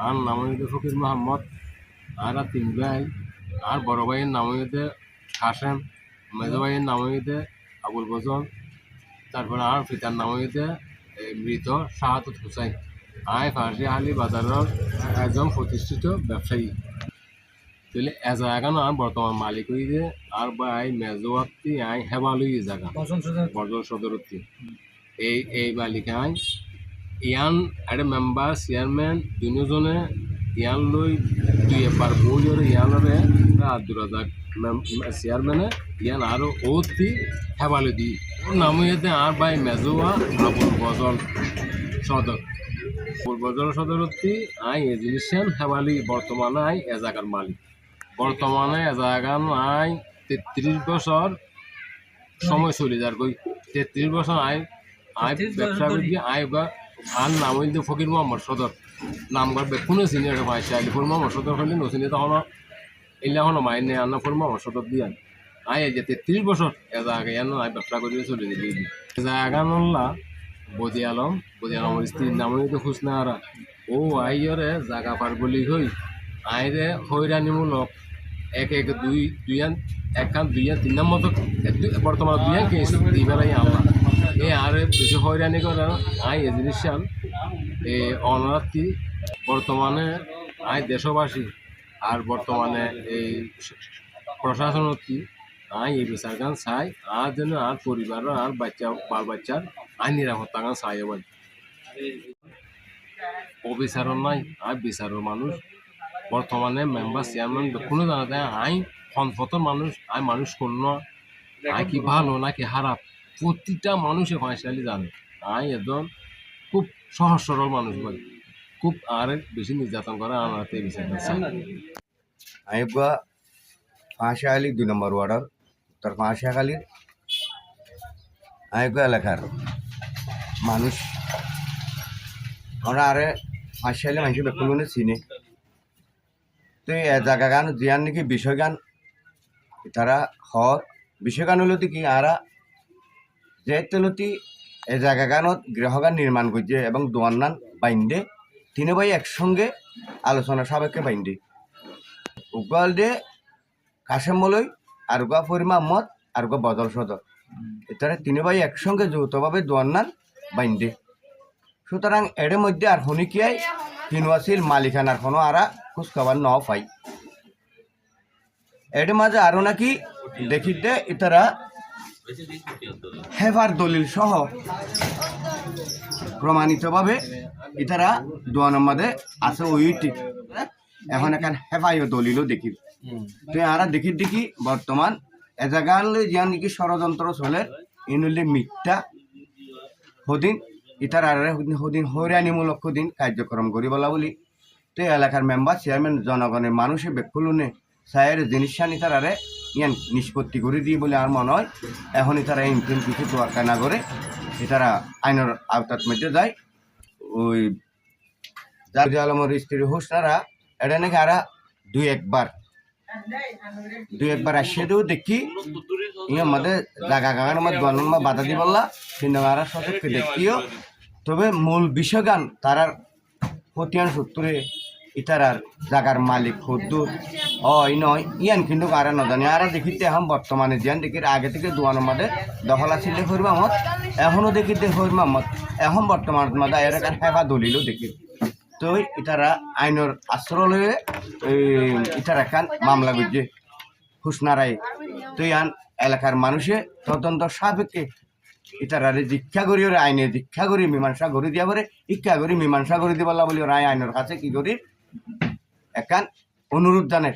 আর নাম হইতে ফকির মোহাম্মদ। আর তিন ভাই। আর বড় ভাইয়ের নাম হইতে কাসেম। মেজো ভাইয়ের নাম হইতে আবুল ফজল। তারপরে আর পিতার নাম হইতে মৃত শাহাদত হুসাইন। আয় ফাঁসি আলী বাজারের একজন প্রতিষ্ঠিত ব্যবসায়ী। তাহলে এ জায়গা না বর্তমান মালিক হইতে আর ভাই মেজোয়াক্তি আই হেবালুই জায়গা বর্জন সদরত্তি এই মালিক আই ইয়ান একটা মেম্বার চেয়ারম্যান দুজনে ইয়ান লই দুই এবার বই ইয়ানরে ২,০০০ চেয়ারম্যানে ইয়ান আরো অতি হেবালু দি নাম হইতে আর ভাই মেজোয়া আবুল ফজল সদর। আবুল ফজল সদরত্তি আই এ জিনিস হেবালি বর্তমানে আই এ জায়গার মালিক। বর্তমানে এ জায়গা আই ৩৩ বছর সময় চলে যার কই ৩৩ বছর আই ব্যবসা করি আই বা আর নাম হইতে ফকির মোহাম্মদ সদর নামবার কোনো চিনি এটা পাইছে আইলি ফকির মোহাম্মদ সদর হইলে নচিনি তখন এলে এখনো মাইন নেই আন্না ফকির মোহাম্মদ সদর দিয়ে আই এই যে ৩৩ বছর এ জায়গা এন আই ব্যবসা করি চলে দিলি জায়গা নল্লা বদি আলমের স্ত্রীর নাম হইতে খুশনা আরা ও আইরে জায়গা পার বলি হই আইরে হইরানিমূলক এক দুই তিন নম্বর বর্তমান দুই বেলাই আল্লাহ এই আর বেশি হয়রানি করে আই এ জিনিস এই অনারাত্রি বর্তমানে আই দেশবাসী আর বর্তমানে এই প্রশাসনত্রী আই এই বিচার গান চাই আর যেন আর পরিবার আর বাল বাচ্চার আই নিরাপত্তা গান চাই এবার অবিচারণ নাই আর বিচারের মানুষ বর্তমানে মেম্বার চেয়ারম্যান কোনো জানাতে আই ফতর মানুষ আই মানুষ কোন আই কি ভালো নাকি খারাপ প্রতিটা মানুষে ফাঁসালি জানে আই একজন খুব সহজ সরল মানুষ ভাই খুব আর বেশি নির্যাতন করে আনাতে বিচার আমি ফাঁসালি ২ নম্বর ওয়ার্ডার উত্তর ফাঁসাখালীর আমি এলাকার মানুষ আমরা আরে ফাঁসালি মানুষের বেকুলনে চিনি তো এ জায়গা গান জিয়ান নাকি বিষয় গান তারা হর বিষয় গান হলো কি আরা যে তেলতি এ জায়গা গানত গৃহগান নির্মাণ করছে এবং দোয়ান্নান বাইন্দে তিনে ভাই একসঙ্গে আলোচনা সাবেককে বাইন্দে উগাল দে কাশেম মলই আর গা ফরিমা আহমদ আর গা বদল সদর এটারে তিনে ভাই একসঙ্গে যৌথভাবে দোয়ান্নান বাইন্দে সুতরাং এর মধ্যে আর হনিকিয়াই কিনুয়াশিল মালিকানার কোনো আরা খোঁজখবর ন পাই এর মাঝে আরো নাকি দেখিতে ইতারা হেফার দলিল সহ প্রমাণিতভাবে ইতারা দোয়ানের মাঝে আছে ওইটি এখন এখন হেফাইও দলিলও দেখি তো আরা দেখি বর্তমান এ জায়গালে যে নাকি ষড়যন্ত্র চলে ইনুলি মিথ্যা সদিন ইতার আর সদিন হয়রানিমূলক সদিন কার্যক্রম করি বলা বলি তো এলাকার মেম্বার চেয়ারম্যান জনগণের মানুষে বেকুলনে সায়ের জিনিস ইতার আরে ইয়ান নিষ্পত্তি করে দিয়ে বলে আর মনে হয় এখনই তারা ইনফিন কিছু তোয়াক্কা না করে তারা আইনের আওতার মধ্যে যায় ওই জাহাজ আলমের স্ত্রী হোসনারা এটা নাকি আরা দুই একবার আসছেও দেখি ইয়ে আমাদের জায়গা গাগার মধ্যে দোয়ানোর মা বাধা দি বললা কিন্তু আরা সচক্ষে দেখিও তবে মূল বিষয় গান তারার ফতিয়ান সূত্রে ইতারার জাগার মালিক হদ্দুর হয় নয় ইয়ান কিন্তু আরা নজানি আরা দেখিতে এখন বর্তমানে জিয়ান দেখি আগে থেকে দোয়ানোর মাঝে দখল আছিল হরির মাহমদ এখনও দেখিতে হরির মাহমদ এখন বর্তমান মাঝে এর হেফা দলিলও দেখি তো ইতারা আইনের আশ্রয় লয়ে ইতারা খান মামলা করছে হুসনারায় তো ইয়ান এলাকার মানুষে তদন্ত সাপেক্ষে ইতারারে দীক্ষা করি ওরা আইনে দীক্ষা করি মীমাংসা করে দিয়া পরে ইচ্ছা করি মীমাংসা করে দিবলা বলি ওরা আইনের কাছে কি করি একান অনুরোধ জানের